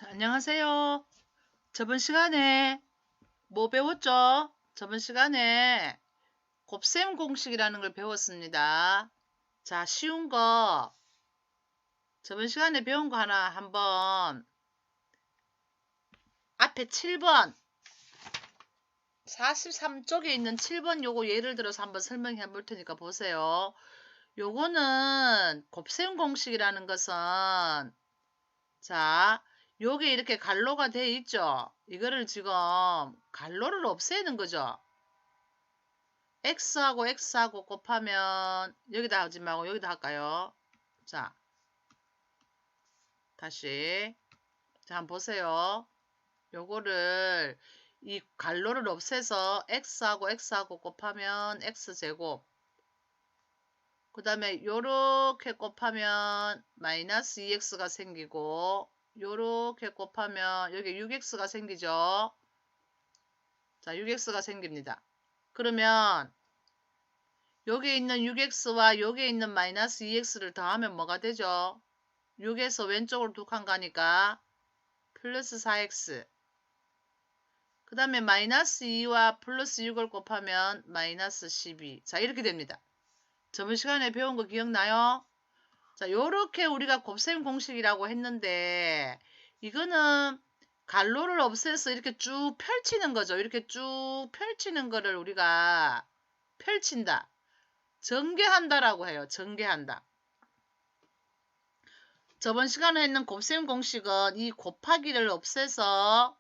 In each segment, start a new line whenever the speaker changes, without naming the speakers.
자, 안녕하세요. 저번 시간에 뭐 배웠죠? 저번 시간에 곱셈 공식이라는 걸 배웠습니다. 자, 쉬운 거 저번 시간에 배운 거 하나 한번 앞에 7번 43쪽에 있는 7번 요거 예를 들어서 한번 설명해 볼 테니까 보세요. 요거는 곱셈 공식이라는 것은 자, 요게 이렇게 갈로가 돼 있죠. 이거를 지금 갈로를 없애는 거죠. x하고 x하고 곱하면 여기다 하지 말고 여기다 할까요? 자, 다시 자, 한번 보세요. 요거를 이 갈로를 없애서 x하고 x하고 곱하면 x제곱, 그 다음에 요렇게 곱하면 마이너스 2x가 생기고, 요렇게 곱하면 여기 6x가 생기죠. 자, 6x가 생깁니다. 그러면 여기에 있는 6x와 여기에 있는 마이너스 2x를 더하면 뭐가 되죠? 6에서 왼쪽으로 두 칸 가니까 플러스 4x, 그 다음에 마이너스 2와 플러스 6을 곱하면 마이너스 12. 자, 이렇게 됩니다. 저번 시간에 배운 거 기억나요? 자, 요렇게 우리가 곱셈 공식이라고 했는데 이거는 갈로를 없애서 이렇게 쭉 펼치는 거죠. 이렇게 쭉 펼치는 거를 우리가 펼친다, 전개한다라고 해요. 전개한다. 저번 시간에 했는 곱셈 공식은 이 곱하기를 없애서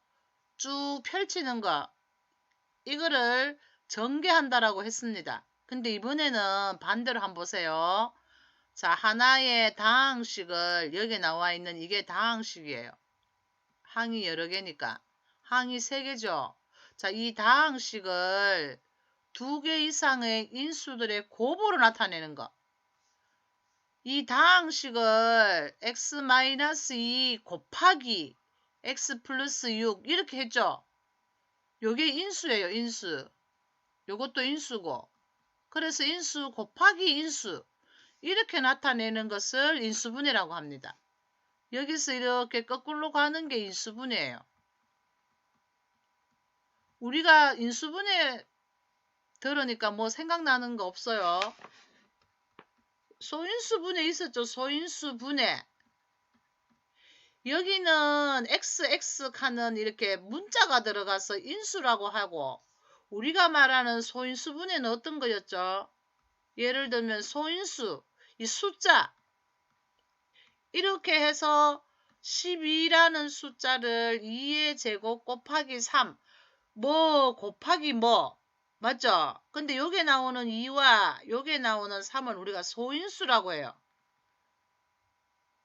쭉 펼치는 거, 이거를 전개한다라고 했습니다. 근데 이번에는 반대로 한번 보세요. 자, 하나의 다항식을, 여기 나와 있는 이게 다항식이에요. 항이 여러 개니까. 항이 3개죠. 자, 이 다항식을 2개 이상의 인수들의 곱으로 나타내는 거. 이 다항식을 x-2 곱하기 x 플러스 6 이렇게 했죠. 요게 인수예요. 인수. 요것도 인수고. 그래서 인수 곱하기 인수 이렇게 나타내는 것을 인수분해라고 합니다. 여기서 이렇게 거꾸로 가는 게 인수분해예요. 우리가 인수분해 들으니까 뭐 생각나는 거 없어요? 소인수분해 있었죠. 소인수분해. 여기는 XX 칸은 이렇게 문자가 들어가서 인수라고 하고, 우리가 말하는 소인수분해는 어떤 거였죠? 예를 들면 소인수, 이 숫자, 이렇게 해서 12라는 숫자를 2의 제곱 곱하기 3, 뭐 곱하기 뭐, 맞죠? 근데 여기에 나오는 2와 여기에 나오는 3은 우리가 소인수라고 해요.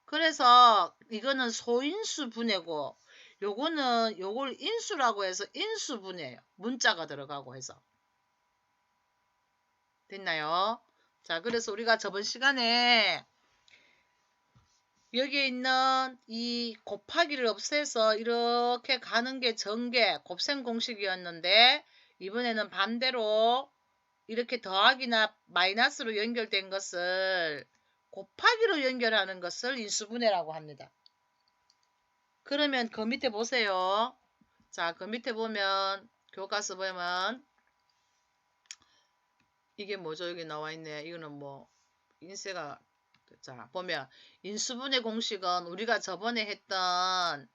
그래서 이거는 소인수 분해고, 요거는 요걸 인수라고 해서 인수 분해예요. 문자가 들어가고 해서. 됐나요? 자, 그래서 우리가 저번 시간에 여기에 있는 이 곱하기를 없애서 이렇게 가는 게 전개, 곱셈 공식이었는데, 이번에는 반대로 이렇게 더하기나 마이너스로 연결된 것을 곱하기로 연결하는 것을 인수분해라고 합니다. 그러면 그 밑에 보세요. 자, 그 밑에 보면 교과서 보면 이게 뭐죠? 여기 나와 있네. 이거는 뭐 인쇄가, 자, 보면 인수분해 공식은 우리가 저번에 했던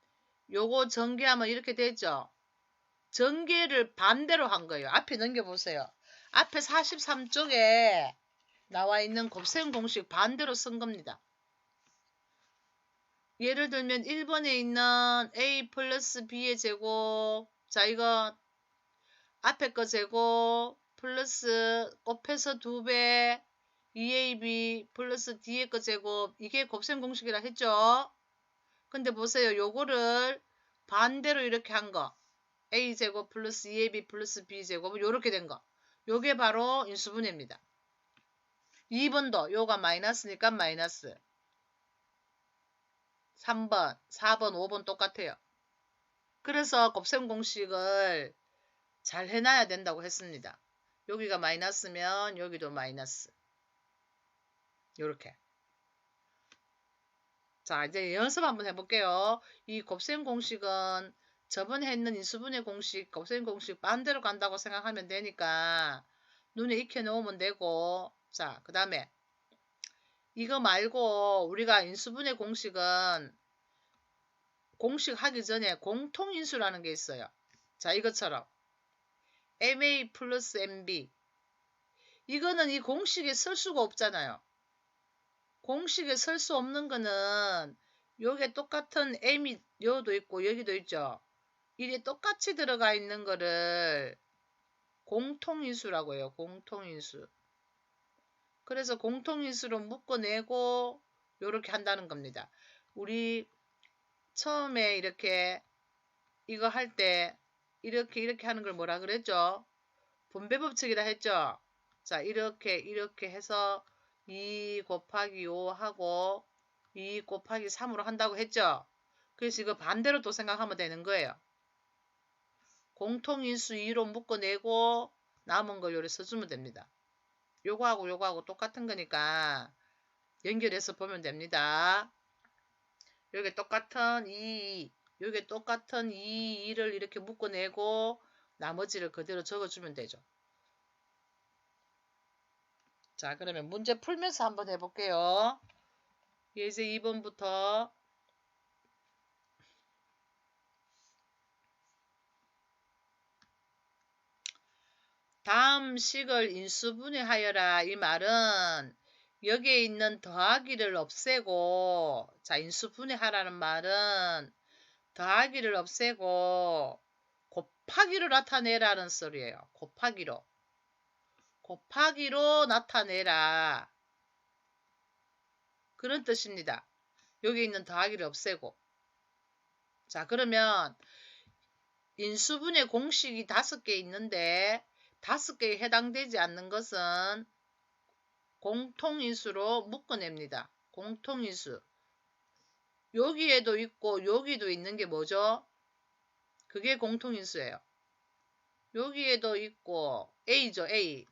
요거 전개하면 이렇게 되죠. 전개를 반대로 한 거예요. 앞에 넘겨보세요. 앞에 43쪽에 나와 있는 곱셈 공식 반대로 쓴 겁니다. 예를 들면 1번에 있는 a 플러스 b의 제곱, 자, 이거 앞에 거 제곱 플러스 곱해서 2배 2ab 플러스 뒤에 거 제곱, 이게 곱셈 공식이라 했죠. 근데 보세요. 요거를 반대로 이렇게 한 거, a제곱 플러스 2ab 플러스 b제곱 요렇게 된 거, 요게 바로 인수분해입니다. 2번도 요가 마이너스니까 마이너스, 3번, 4번, 5번 똑같아요. 그래서 곱셈 공식을 잘 해놔야 된다고 했습니다. 여기가 마이너스면 여기도 마이너스. 요렇게. 자, 이제 연습 한번 해볼게요. 이 곱셈 공식은 저번에 했는 인수분해 공식, 곱셈 공식 반대로 간다고 생각하면 되니까 눈에 익혀 놓으면 되고, 자, 그 다음에 이거 말고 우리가 인수분해 공식은 공식 하기 전에 공통인수라는 게 있어요. 자, 이것처럼 MA 플러스 MB, 이거는 이 공식에 쓸 수가 없잖아요. 공식에 쓸 수 없는 거는 요게 똑같은 M이 여도 있고 여기도 있죠. 이게 똑같이 들어가 있는 거를 공통인수라고 해요. 공통인수. 그래서 공통인수로 묶어내고 요렇게 한다는 겁니다. 우리 처음에 이렇게 이거 할 때 이렇게 하는 걸 뭐라 그랬죠? 분배법칙이라 했죠? 자, 이렇게 해서 2 곱하기 5 하고 2 곱하기 3으로 한다고 했죠? 그래서 이거 반대로 또 생각하면 되는 거예요. 공통인수 2로 묶어내고 남은 걸 요리 써주면 됩니다. 요거하고 똑같은 거니까 연결해서 보면 됩니다. 요게 똑같은 2, 요게 똑같은 2를 이렇게 묶어내고 나머지를 그대로 적어주면 되죠. 자, 그러면 문제 풀면서 한번 해볼게요. 예제 2번부터 다음 식을 인수분해하여라. 이 말은 여기에 있는 더하기를 없애고, 자, 인수분해하라는 말은 더하기를 없애고 곱하기로 나타내라는 소리예요. 곱하기로. 곱하기로 나타내라. 그런 뜻입니다. 여기 있는 더하기를 없애고. 자, 그러면 인수분해 공식이 5개 있는데 5개에 해당되지 않는 것은 공통인수로 묶어냅니다. 공통인수. 여기에도 있고 여기도 있는 게 뭐죠? 그게 공통인수예요. 여기에도 있고 A죠, A.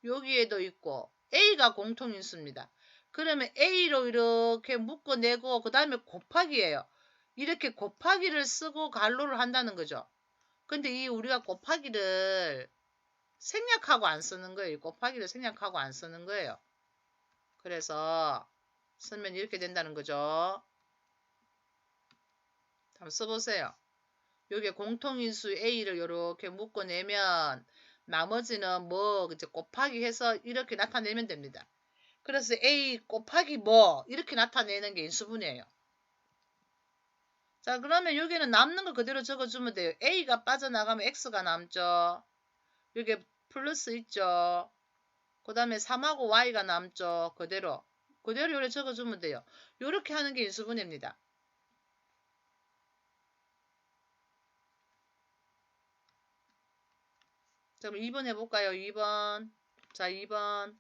여기에도 있고 A가 공통인수입니다. 그러면 A로 이렇게 묶어내고 그 다음에 곱하기예요. 이렇게 곱하기를 쓰고 갈로를 한다는 거죠. 근데 이 우리가 곱하기를 생략하고 안 쓰는 거예요. 곱하기를 생략하고 안 쓰는 거예요. 그래서 쓰면 이렇게 된다는 거죠. 한번 써보세요. 여기 공통인수 A를 이렇게 묶어내면 나머지는 뭐 이제 곱하기 해서 이렇게 나타내면 됩니다. 그래서 A 곱하기 뭐 이렇게 나타내는 게 인수분해예요. 자, 그러면 여기는 남는 거 그대로 적어주면 돼요. A가 빠져나가면 X가 남죠. 여기 플러스 있죠. 그 다음에 3하고 Y가 남죠. 그대로 요래 적어주면 돼요. 요렇게 하는 게 인수분해입니다. 자, 그럼 2번 해볼까요? 2번. 자, 2번.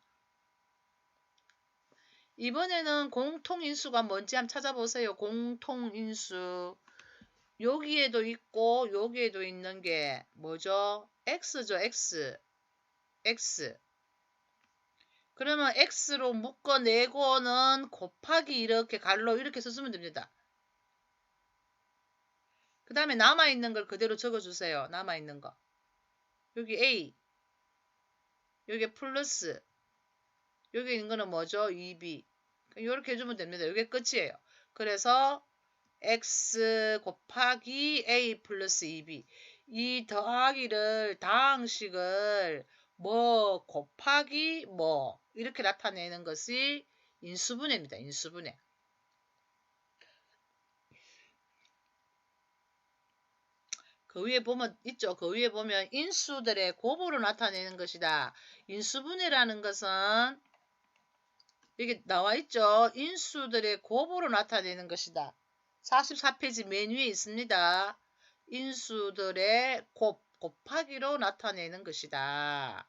이번에는 공통인수가 뭔지 한번 찾아보세요. 공통인수. 여기에도 있고 여기에도 있는 게 뭐죠? X죠. X. X. 그러면 X로 묶어내고는 곱하기 이렇게 갈로 이렇게 써주면 됩니다. 그 다음에 남아있는 걸 그대로 적어주세요. 남아있는 거. 여기 A. 여기 플러스. 여기 있는 거는 뭐죠? 2B. 이렇게 해주면 됩니다. 이게 끝이에요. 그래서 x 곱하기 a 플러스 2b. 이 더하기를 다항식을 뭐 곱하기 뭐 이렇게 나타내는 것이 인수분해입니다. 인수분해. 그 위에 보면 있죠. 그 위에 보면 인수들의 곱으로 나타내는 것이다. 인수분해라는 것은 여기 나와 있죠. 인수들의 곱으로 나타내는 것이다. 44페이지 맨 위에 있습니다. 인수들의 곱하기로 나타내는 것이다.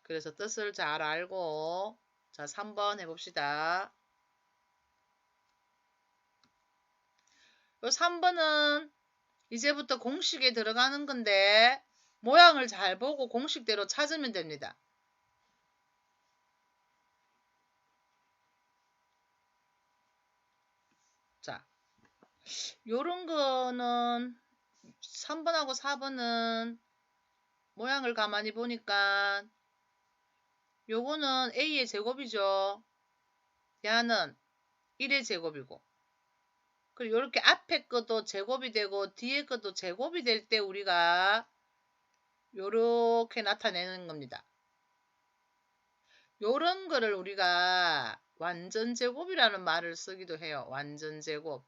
그래서 뜻을 잘 알고 자 3번 해봅시다. 요 3번은 이제부터 공식에 들어가는 건데 모양을 잘 보고 공식대로 찾으면 됩니다. 요런 거는 3번하고 4번은 모양을 가만히 보니까 요거는 A의 제곱이죠. 야는 1의 제곱이고. 그리고 이렇게 앞에 것도 제곱이 되고 뒤에 것도 제곱이 될 때 우리가 요렇게 나타내는 겁니다. 요런 거를 우리가 완전제곱이라는 말을 쓰기도 해요. 완전제곱.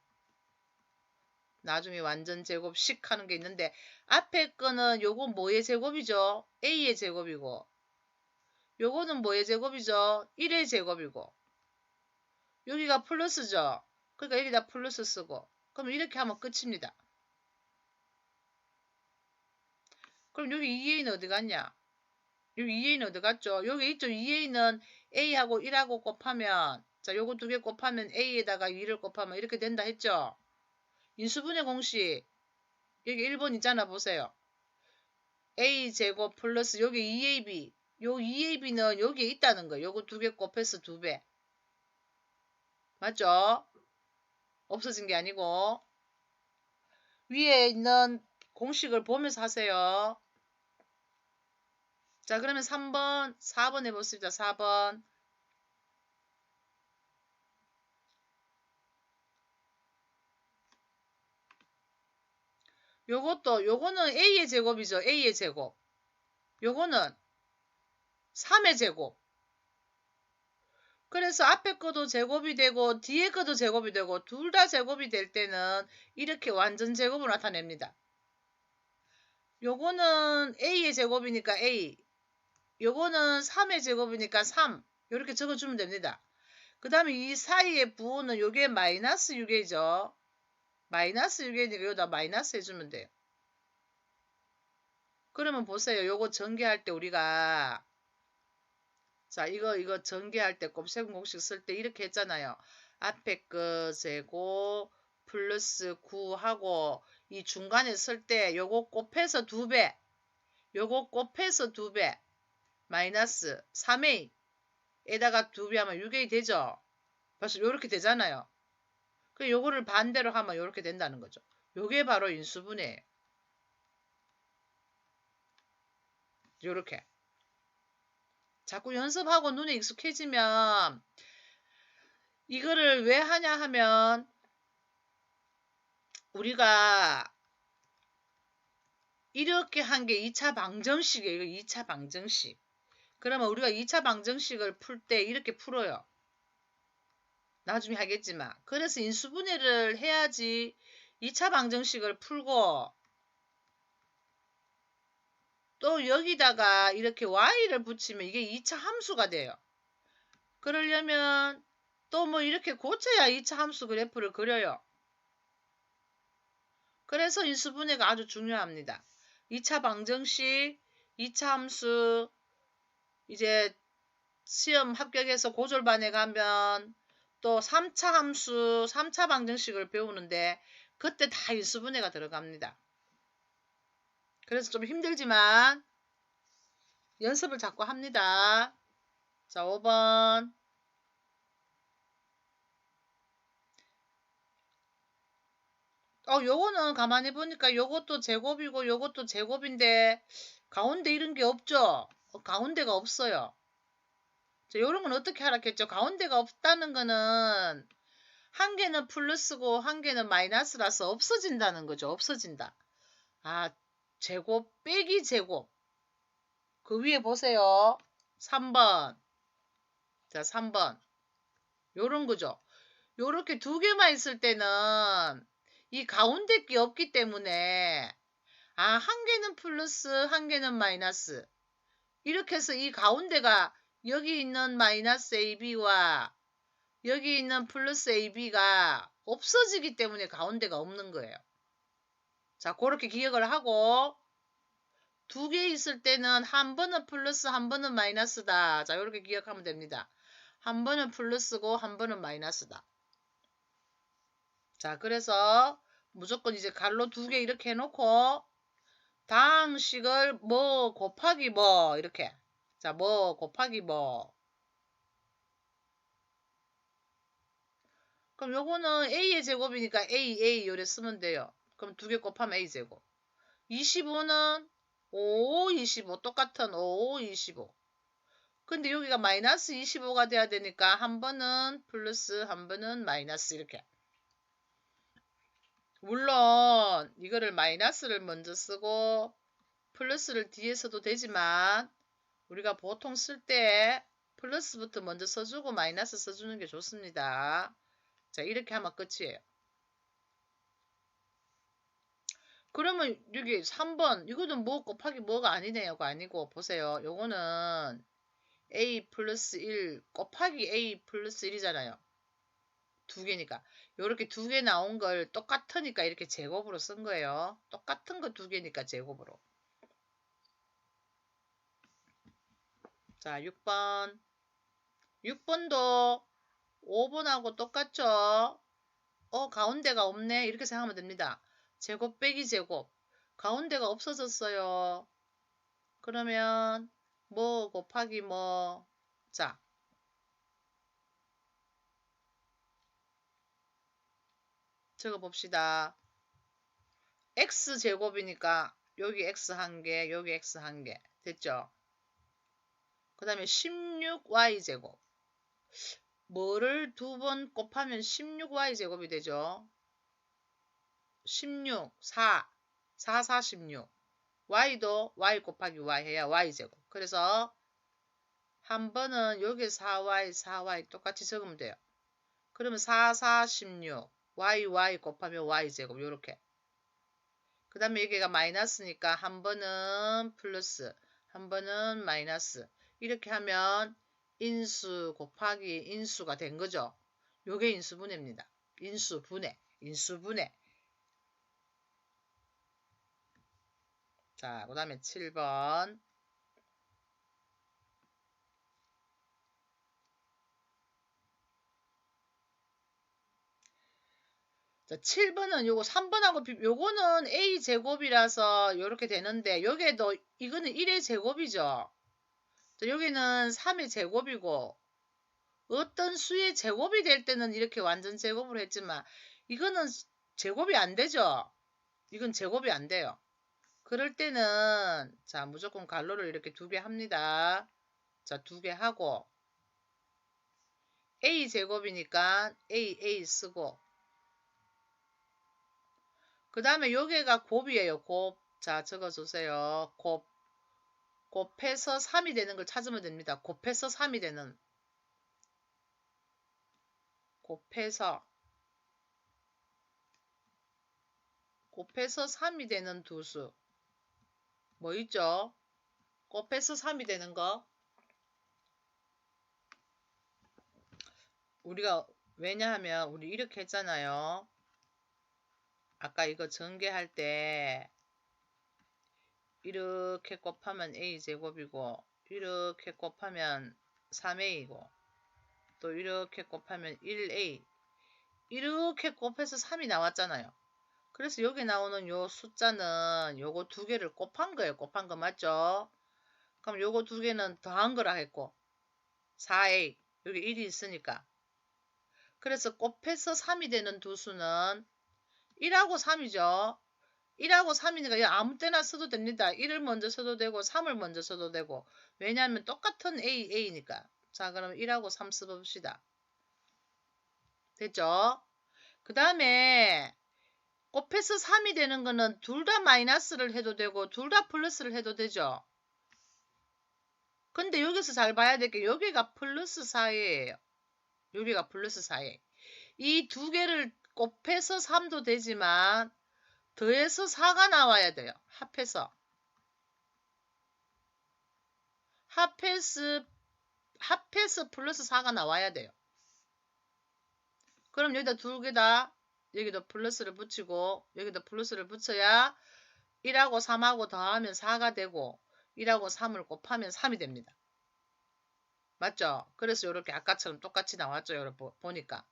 나중에 완전제곱식 하는 게 있는데 앞에 거는 요거 뭐의 제곱이죠? A의 제곱이고 요거는 뭐의 제곱이죠? 1의 제곱이고 여기가 플러스죠? 그러니까 여기다 플러스 쓰고 그럼 이렇게 하면 끝입니다. 그럼 여기 2A는 어디 갔냐? 여기 2A는 어디 갔죠? 여기 있죠? 2A는 A하고 1하고 곱하면 자 요거 두 개 곱하면 A에다가 2를 곱하면 이렇게 된다 했죠? 인수분해 공식 여기 1번 있잖아 보세요. A제곱 플러스 여기 2AB 요 2AB는 여기에 있다는 거예요. 요거 두 개 곱해서 2배 맞죠? 없어진 게 아니고 위에 있는 공식을 보면서 하세요. 자 그러면 3번 4번 해보겠습니다. 4번 요거는 A의 제곱이죠. A의 제곱 요거는 3의 제곱 그래서 앞에 거도 제곱이 되고 뒤에 거도 제곱이 되고 둘 다 제곱이 될 때는 이렇게 완전 제곱을 나타냅니다. 요거는 A의 제곱이니까 A 요거는 3의 제곱이니까 3 이렇게 적어주면 됩니다. 그 다음에 이 사이의 부호는 요게 마이너스 6이죠. 마이너스 6이니까 여기다 마이너스 해주면 돼요. 그러면 보세요. 요거 전개할 때 우리가 자 이거 전개할 때 곱셈 공식 쓸 때 이렇게 했잖아요. 앞에 거 제곱 플러스 9하고 이 중간에 쓸 때 요거 곱해서 2배 요거 곱해서 2배 마이너스 3A에다가 2배 하면 6A 되죠. 벌써 요렇게 되잖아요. 그 요거를 반대로 하면 요렇게 된다는 거죠. 요게 바로 인수분해예요. 요렇게. 자꾸 연습하고 눈에 익숙해지면 이거를 왜 하냐 하면 우리가 이렇게 한 게 2차 방정식이에요. 2차 방정식. 그러면 우리가 2차 방정식을 풀 때 이렇게 풀어요. 나중에 하겠지만. 그래서 인수분해를 해야지 2차 방정식을 풀고 또 여기다가 이렇게 y를 붙이면 이게 2차 함수가 돼요. 그러려면 또 뭐 이렇게 고쳐야 2차 함수 그래프를 그려요. 그래서 인수분해가 아주 중요합니다. 2차 방정식, 2차 함수, 이제 시험 합격해서 고졸반에 가면 또 3차 함수, 3차 방정식을 배우는데 그때 다 인수분해가 들어갑니다. 그래서 좀 힘들지만 연습을 자꾸 합니다. 자, 5번. 요거는 가만히 보니까 요것도 제곱이고 요것도 제곱인데 가운데 이런 게 없죠? 가운데가 없어요. 자, 요런 건 어떻게 하라겠죠? 가운데가 없다는 거는 한 개는 플러스고 한 개는 마이너스라서 없어진다는 거죠. 없어진다. 아, 제곱 빼기 제곱. 그 위에 보세요. 3번. 자, 3번. 요런 거죠. 요렇게 두 개만 있을 때는 이 가운데 게 없기 때문에 한 개는 플러스 한 개는 마이너스 이렇게 해서 이 가운데가 여기 있는 마이너스 AB와 여기 있는 플러스 AB가 없어지기 때문에 가운데가 없는 거예요. 자, 그렇게 기억을 하고 두 개 있을 때는 한 번은 플러스 한 번은 마이너스다. 자, 이렇게 기억하면 됩니다. 한 번은 플러스고 한 번은 마이너스다. 자, 그래서 무조건 이제 갈로 두 개 이렇게 해놓고 다항식을 뭐 곱하기 뭐 이렇게 자, 뭐 곱하기 뭐 그럼 요거는 A의 제곱이니까 A 요래 쓰면 돼요. 그럼 2개 곱하면 A제곱. 25는 5, 25 똑같은 5, 25. 근데 여기가 마이너스 25가 돼야 되니까 한 번은 플러스 한 번은 마이너스 이렇게. 물론 이거를 마이너스를 먼저 쓰고 플러스를 뒤에 써도 되지만 우리가 보통 쓸 때 플러스부터 먼저 써주고 마이너스 써주는 게 좋습니다. 자, 이렇게 하면 끝이에요. 그러면 여기 3번 이거는 뭐 곱하기 뭐가 아니네요가 아니고 보세요. 요거는 A 플러스 1 곱하기 A 플러스 1이잖아요. 두 개니까. 요렇게 2개 나온 걸 똑같으니까 이렇게 제곱으로 쓴 거예요. 똑같은 거 2개니까 제곱으로. 자, 6번. 6번도 5번하고 똑같죠? 가운데가 없네. 이렇게 생각하면 됩니다. 제곱 빼기 제곱. 가운데가 없어졌어요. 그러면 뭐 곱하기 뭐. 자, 적어봅시다. x제곱이니까 여기 x 한 개, 여기 x 한 개. 됐죠? 그 다음에 16y제곱. 뭐를 2번 곱하면 16y제곱이 되죠? 16, 4, 16. y도 y 곱하기 y 해야 y제곱. 그래서 한 번은 여기 4y 똑같이 적으면 돼요. 그러면 16. y 곱하면 y제곱. 요렇게. 그 다음에 여기가 마이너스니까 한 번은 플러스, 한 번은 마이너스. 이렇게 하면 인수 곱하기 인수가 된 거죠. 요게 인수분해입니다. 인수분해. 자, 그 다음에 7번. 자, 7번은 요거 3번하고 요거는 A제곱이라서 요렇게 되는데 여기에도 이거는 1의 제곱이죠. 자, 여기는 3의 제곱이고 어떤 수의 제곱이 될 때는 이렇게 완전 제곱으로 했지만 이거는 제곱이 안 되죠. 이건 제곱이 안 돼요. 그럴 때는 자 무조건 괄호를 이렇게 2개 합니다. 자 2개 하고 A제곱이니까 A 쓰고 그 다음에 여기가 곱이에요. 곱. 자 적어주세요. 곱해서 3이 되는 걸 찾으면 됩니다. 곱해서 3이 되는 곱해서 3이 되는 두 수. 뭐 있죠? 곱해서 3이 되는 거. 우리가 왜냐하면 우리 이렇게 했잖아요. 아까 이거 전개할 때 이렇게 곱하면 a제곱이고 이렇게 곱하면 3a이고 또 이렇게 곱하면 1a 이렇게 곱해서 3이 나왔잖아요. 그래서 여기 나오는 요 숫자는 요거 2개를 곱한 거예요. 곱한 거 맞죠? 그럼 요거 2개는 더한 거라 했고 4a 여기 1이 있으니까 그래서 곱해서 3이 되는 두 수는 1하고 3이죠. 1하고 3이니까 아무 때나 써도 됩니다. 1을 먼저 써도 되고 3을 먼저 써도 되고 왜냐하면 똑같은 A니까. 자 그럼 1하고 3 써봅시다. 됐죠? 그 다음에 곱해서 3이 되는 거는 둘 다 마이너스를 해도 되고 둘 다 플러스를 해도 되죠. 근데 여기서 잘 봐야 될 게 여기가 플러스 4예요. 여기가 플러스 4예. 이 두 개를 곱해서 3도 되지만 더해서 4가 나와야 돼요. 합해서 플러스 4가 나와야 돼요. 그럼 여기다 2개 여기도 플러스를 붙이고 여기도 플러스를 붙여야 1하고 3하고 더하면 4가 되고 1하고 3을 곱하면 3이 됩니다. 맞죠? 그래서 이렇게 아까처럼 똑같이 나왔죠. 여러분 보니까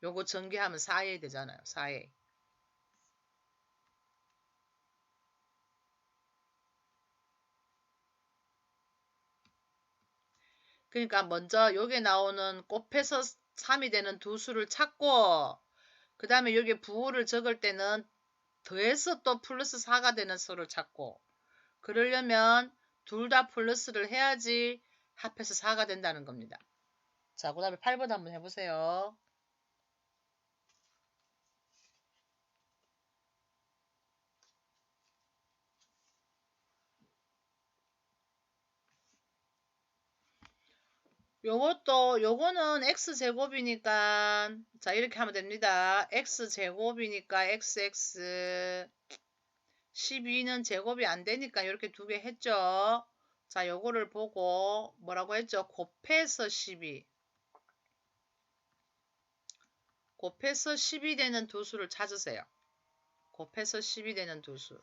요거 전개하면 4a 되잖아요. 4a. 그러니까 먼저 여기 나오는 곱해서 3이 되는 두 수를 찾고 그 다음에 여기 부호를 적을 때는 더해서 또 플러스 4가 되는 수를 찾고 그러려면 둘 다 플러스를 해야지 합해서 4가 된다는 겁니다. 자, 그 다음에 8번 한번 해보세요. 요거는 x제곱이니까, 자, 이렇게 하면 됩니다. x제곱이니까 xx, 12는 제곱이 안 되니까 이렇게 두 개 했죠. 자, 요거를 보고 뭐라고 했죠? 곱해서 12. 곱해서 10이 되는 두 수를 찾으세요. 곱해서 10이 되는 두 수.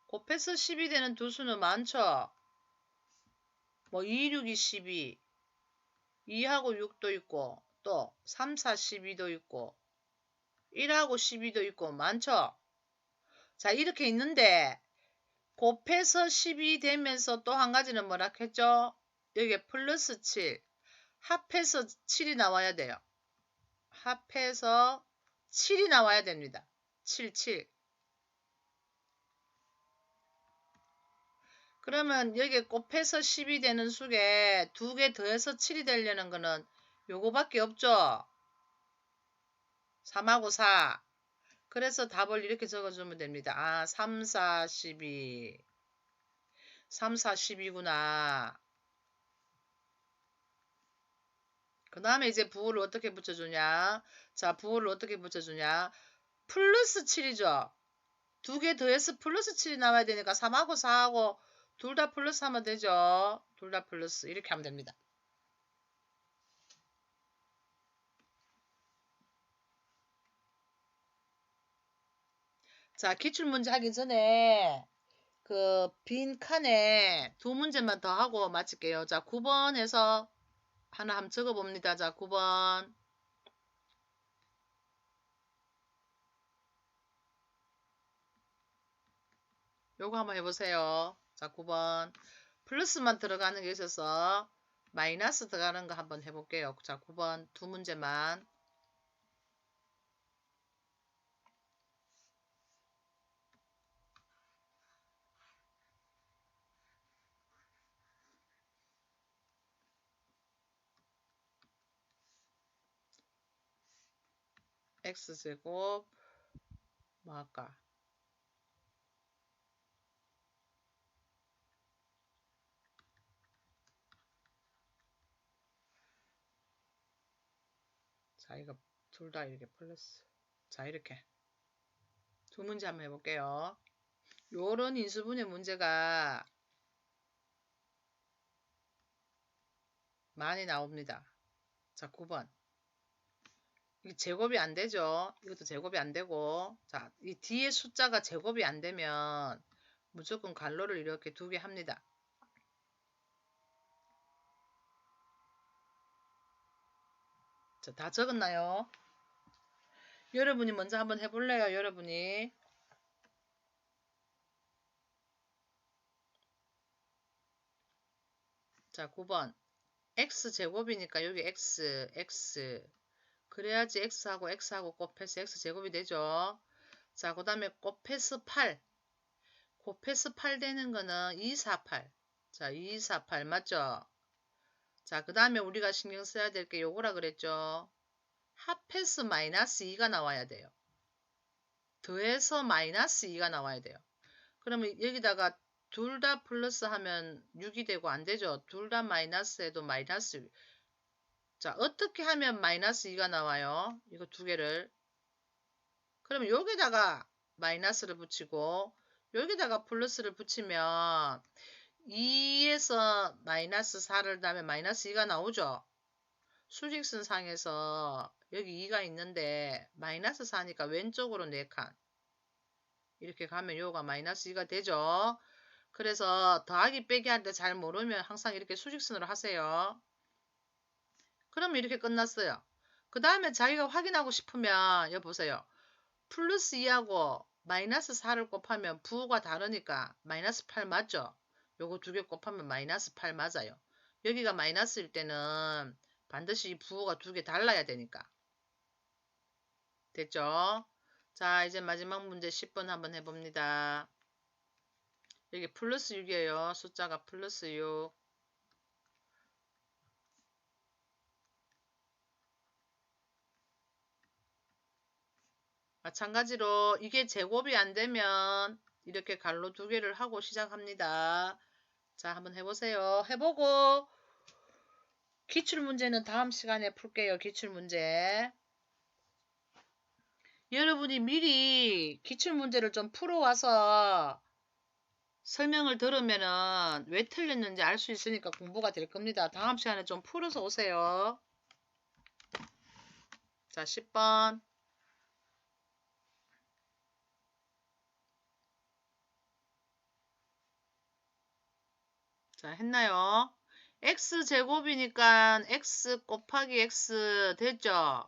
곱해서 10이 되는 두 수는 많죠? 뭐 2, 6이 12, 2하고 6도 있고 또 3, 4, 12도 있고 1하고 12도 있고 많죠? 자, 이렇게 있는데 곱해서 10이 되면서 또 한 가지는 뭐라 했죠? 여기에 플러스 7, 합해서 7이 나와야 돼요. 합해서 7이 나와야 됩니다. 7, 7. 그러면 여기에 곱해서 10이 되는 수에 두 개 더해서 7이 되려는 거는 요거밖에 없죠? 3하고 4. 그래서 답을 이렇게 적어주면 됩니다. 아, 3, 4, 12. 3, 4, 10이구나. 그 다음에 이제 부호를 어떻게 붙여주냐. 자, 부호를 어떻게 붙여주냐. 플러스 7이죠. 두 개 더해서 플러스 7이 나와야 되니까 3하고 4하고 둘 다 플러스 하면 되죠. 둘 다 플러스. 이렇게 하면 됩니다. 자, 기출문제 하기 전에 그 빈 칸에 두 문제만 더 하고 마칠게요. 자, 9번에서 하나 한번 적어봅니다. 자, 9번. 요거 한번 해보세요. 자, 9번. 플러스만 들어가는 게 있어서 마이너스 들어가는 거 한번 해볼게요. 자, 9번 두 문제만. x제곱 뭐 할까? 자, 이거 둘 다 이렇게 플러스. 자, 이렇게 두 문제 한번 해볼게요. 요런 인수분해 문제가 많이 나옵니다. 자, 9번. 이게 제곱이 안 되죠. 이것도 제곱이 안 되고. 자, 이 뒤에 숫자가 제곱이 안 되면 무조건 괄호를 이렇게 두 개 합니다. 자, 다 적었나요? 여러분이 먼저 한번 해볼래요? 여러분이. 자, 9번. x제곱이니까 여기 x. 그래야지 x하고 곱해서 x제곱이 되죠. 자, 그 다음에 곱해서 8. 곱해서 8 되는 거는 248. 자, 248 맞죠? 자, 그 다음에 우리가 신경 써야 될 게 요거라 그랬죠. 합해서 마이너스 2가 나와야 돼요. 더해서 마이너스 2가 나와야 돼요. 그러면 여기다가 둘 다 플러스 하면 6이 되고 안 되죠. 둘 다 마이너스 해도 마이너스. 자, 어떻게 하면 마이너스 2가 나와요? 이거 두 개를. 그러면 여기다가 마이너스를 붙이고 여기다가 플러스를 붙이면 2에서 마이너스 4를 다음에 마이너스 2가 나오죠. 수직선 상에서 여기 2가 있는데 마이너스 4니까 왼쪽으로 4칸 이렇게 가면 요가 마이너스 2가 되죠. 그래서 더하기 빼기 할 때 잘 모르면 항상 이렇게 수직선으로 하세요. 그러면 이렇게 끝났어요. 그 다음에 자기가 확인하고 싶으면 여기 보세요. 플러스 2하고 마이너스 4를 곱하면 부호가 다르니까 마이너스 8 맞죠? 요거 두 개 곱하면 마이너스 8 맞아요. 여기가 마이너스일 때는 반드시 이 부호가 두 개 달라야 되니까. 됐죠? 자, 이제 마지막 문제 10번 한번 해봅니다. 여기 플러스 6이에요. 숫자가 플러스 6. 마찬가지로 이게 제곱이 안 되면 이렇게 가로 두 개를 하고 시작합니다. 자, 한번 해보세요. 해보고 기출문제는 다음 시간에 풀게요. 기출문제. 여러분이 미리 기출문제를 좀 풀어와서 설명을 들으면은 왜 틀렸는지 알 수 있으니까 공부가 될 겁니다. 다음 시간에 좀 풀어서 오세요. 자, 10번. 자, 했나요? x제곱이니까 x 곱하기 x 됐죠?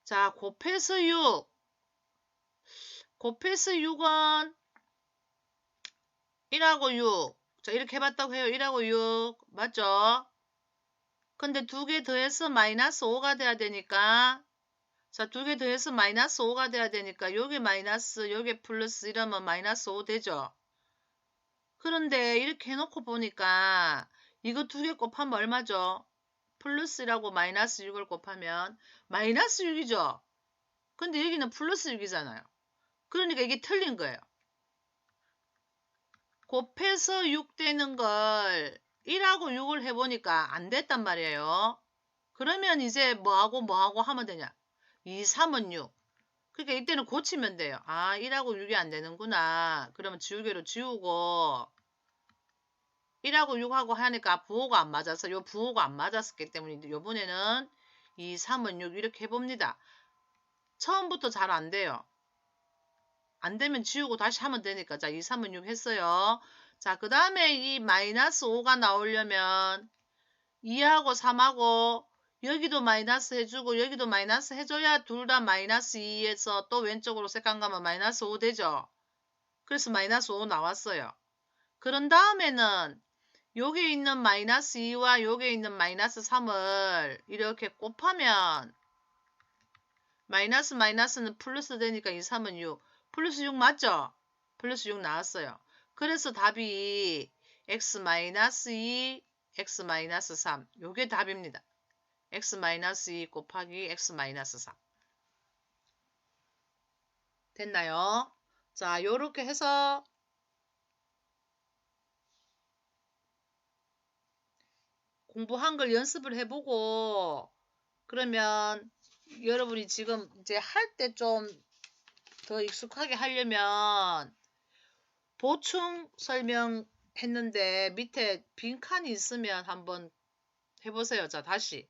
자, 곱해서 6. 곱해서 6은 1하고 6. 자, 이렇게 해봤다고 해요. 1하고 6. 맞죠? 근데 두 개 더해서 마이너스 5가 돼야 되니까, 자, 두 개 더해서 마이너스 5가 돼야 되니까, 요게 마이너스, 요게 플러스 이러면 마이너스 5 되죠? 그런데 이렇게 해놓고 보니까, 이거 두 개 곱하면 얼마죠? 플러스라고 마이너스 6을 곱하면 마이너스 6이죠? 근데 여기는 플러스 6이잖아요. 그러니까 이게 틀린 거예요. 곱해서 6 되는 걸 1하고 6을 해보니까 안 됐단 말이에요. 그러면 이제 뭐하고 하면 되냐? 2, 3은 6. 그러니까 이때는 고치면 돼요. 아, 1하고 6이 안 되는구나. 그러면 지우개로 지우고 1하고 6하고 하니까 부호가 안 맞아서 요 부호가 안 맞았기 때문에 요번에는 2, 3은 6 이렇게 해봅니다. 처음부터 잘 안 돼요. 안 되면 지우고 다시 하면 되니까. 자, 2, 3은 6 했어요. 자, 그 다음에 이 마이너스 5가 나오려면 2하고 3하고 여기도 마이너스 해주고 여기도 마이너스 해줘야 둘 다 마이너스 2에서 또 왼쪽으로 색감 가면 마이너스 5 되죠. 그래서 마이너스 5 나왔어요. 그런 다음에는 여기 있는 마이너스 2와 여기 있는 마이너스 3을 이렇게 곱하면 마이너스 마이너스는 플러스 되니까 2, 3은 6. 플러스 6 맞죠? 플러스 6 나왔어요. 그래서 답이 x-2, x-3. 요게 답입니다. x-2 곱하기 x-3. 됐나요? 자, 요렇게 해서 공부한 걸 연습을 해보고 그러면 여러분이 지금 이제 할 때 좀 더 익숙하게 하려면 보충 설명했는데 밑에 빈칸이 있으면 한번 해보세요. 자, 다시.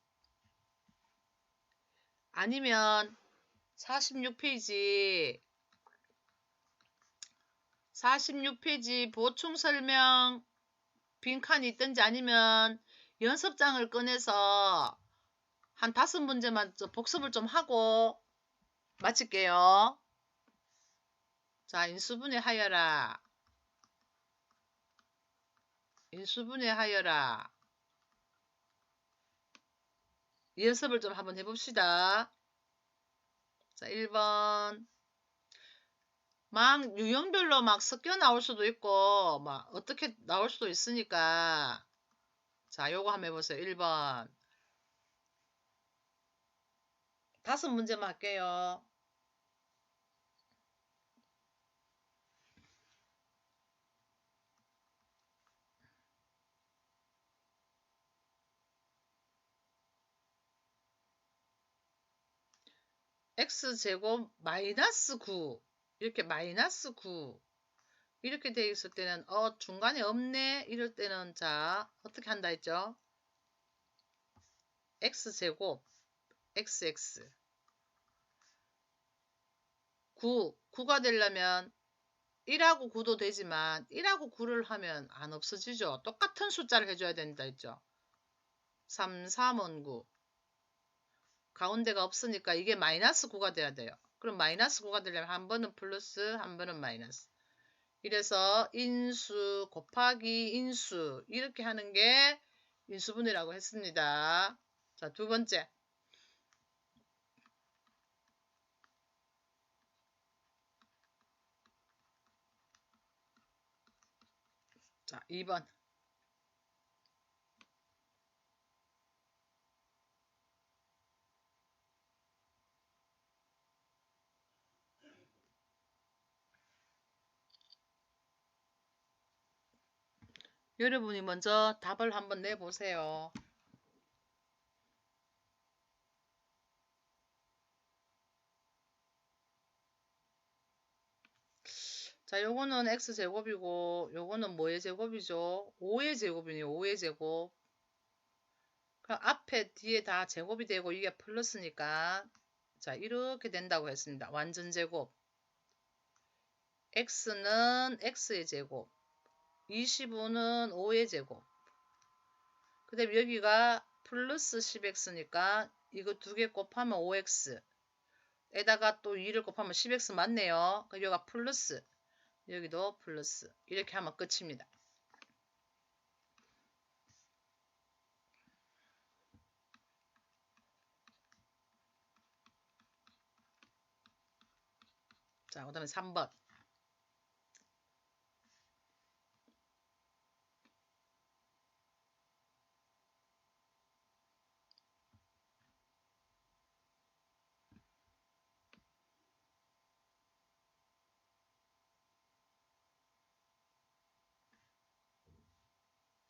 아니면 46페이지 보충 설명 빈칸이 있든지 아니면 연습장을 꺼내서 한 5문제만 복습을 좀 하고 마칠게요. 자, 인수분해 하여라. 인수분해 하여라. 연습을 좀 한번 해봅시다. 자, 1번. 막 유형별로 막 섞여 나올 수도 있고 막 어떻게 나올 수도 있으니까 자, 요거 한번 해보세요. 1번. 5문제만 할게요. x제곱 마이너스 9 이렇게 마이너스 9 이렇게 돼 있을 때는 중간에 없네 이럴 때는 자 어떻게 한다 했죠? x제곱 xx 9가 되려면 1하고 9도 되지만 1하고 9를 하면 안 없어지죠. 똑같은 숫자를 해줘야 된다 했죠. 3, 3은 9 가운데가 없으니까 이게 마이너스 9가 돼야 돼요. 그럼 마이너스 9가 되려면 한 번은 플러스 한 번은 마이너스. 이래서 인수 곱하기 인수 이렇게 하는 게 인수분해라고 했습니다. 자, 두 번째. 자, 2번. 여러분이 먼저 답을 한번 내보세요. 자, 요거는 x제곱이고 요거는 뭐의 제곱이죠? 5의 제곱이네요. 5의 제곱. 그럼 앞에 뒤에 다 제곱이 되고 이게 플러스니까 자, 이렇게 된다고 했습니다. 완전 제곱. x는 x의 제곱. 25는 5의 제곱. 그 다음에 여기가 플러스 10x니까 이거 두 개 곱하면 5x. 에다가 또 2를 곱하면 10x 맞네요. 그럼 여기가 플러스. 여기도 플러스. 이렇게 하면 끝입니다. 자, 그 다음에 3번.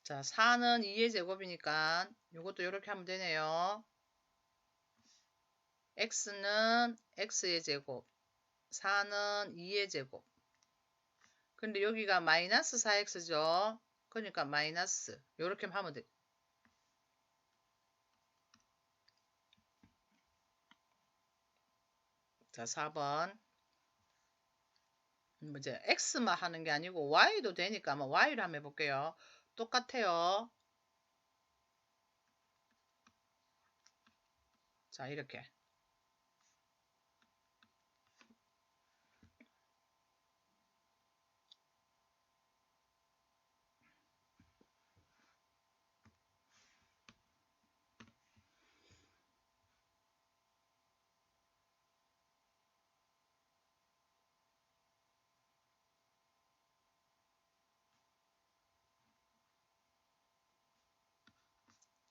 자, 4는 2의 제곱이니까 이것도 이렇게 하면 되네요. x는 x의 제곱. 4는 2의 제곱. 근데 여기가 마이너스 4x죠. 그러니까 마이너스. 이렇게 하면 돼. 자, 4번. 이제 x만 하는 게 아니고 y도 되니까 한번 y로 한번 해볼게요. 똑같아요. 자, 이렇게.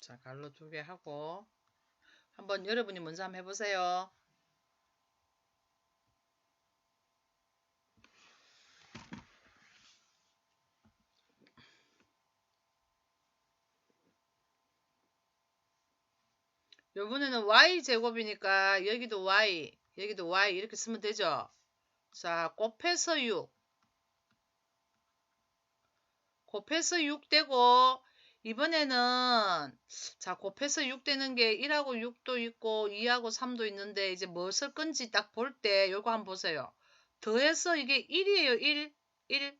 자, 갈로 2개 하고 한번 여러분이 먼저 한번 해보세요. 요번에는 y제곱이니까 여기도 y, 여기도 y 이렇게 쓰면 되죠. 자, 곱해서 6. 곱해서 6 되고 이번에는 자, 곱해서 6 되는 게 1하고 6도 있고 2하고 3도 있는데 이제 뭐 쓸 건지 딱 볼 때 요거 한번 보세요. 더해서 이게 1이에요. 1.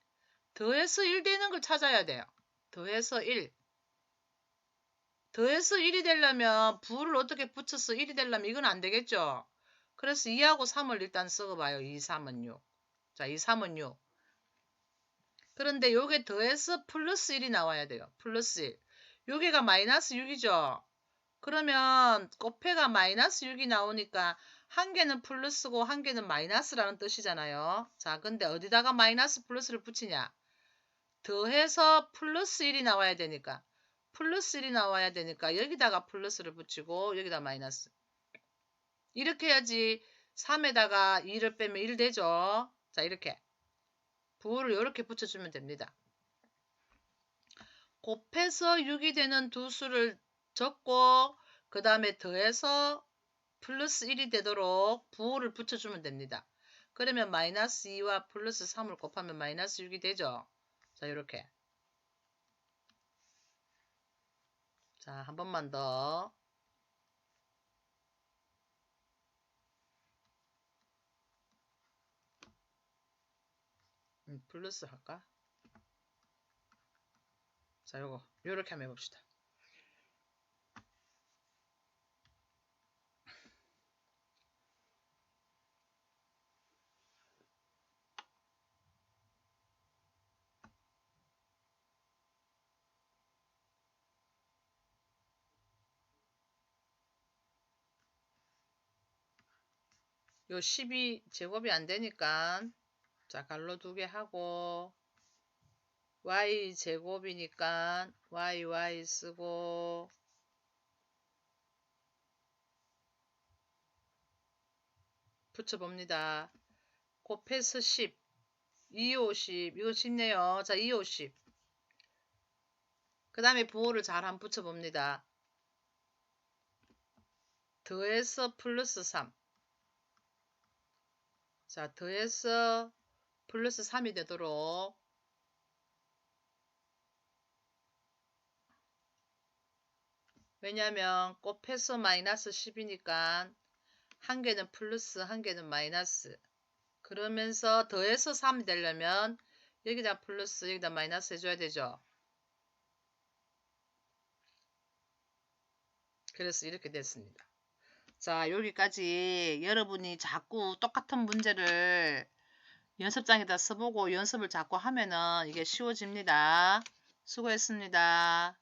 더해서 1 되는 걸 찾아야 돼요. 더해서 1. 더해서 1이 되려면 부를 어떻게 붙여서 1이 되려면 이건 안 되겠죠. 그래서 2하고 3을 일단 써봐요. 2, 3은 6. 자, 2, 3은 6. 그런데 요게 더해서 플러스 1이 나와야 돼요. 플러스 1. 요게가 마이너스 6이죠. 그러면 곱해가 마이너스 6이 나오니까 한 개는 플러스고 한 개는 마이너스라는 뜻이잖아요. 자, 근데 어디다가 마이너스 플러스를 붙이냐? 더해서 플러스 1이 나와야 되니까. 플러스 1이 나와야 되니까 여기다가 플러스를 붙이고 여기다 마이너스. 이렇게 해야지 3에다가 2를 빼면 1 되죠. 자, 이렇게. 부호를 이렇게 붙여주면 됩니다. 곱해서 6이 되는 두 수를 적고 그 다음에 더해서 플러스 1이 되도록 부호를 붙여주면 됩니다. 그러면 마이너스 2와 플러스 3을 곱하면 마이너스 6이 되죠. 자, 이렇게. 자, 한 번만 더. 플러스 할까? 자, 요렇게 한번 해봅시다. 요 12 제곱이 안 되니까 자 갈로 2개 하고 y 제곱이니까 y 쓰고 붙여봅니다. 곱해서 10 250 이거 쉽네요. 자 250 그 다음에 부호를 잘 한번 붙여봅니다. 더해서 플러스 3 자 더해서 플러스 3이 되도록 왜냐면 곱해서 마이너스 10이니까 한 개는 플러스 한 개는 마이너스 그러면서 더해서 3이 되려면 여기다 플러스 여기다 마이너스 해줘야 되죠. 그래서 이렇게 됐습니다. 자 여기까지 여러분이 자꾸 똑같은 문제를 연습장에다 써보고 연습을 자꾸 하면은 이게 쉬워집니다. 수고했습니다.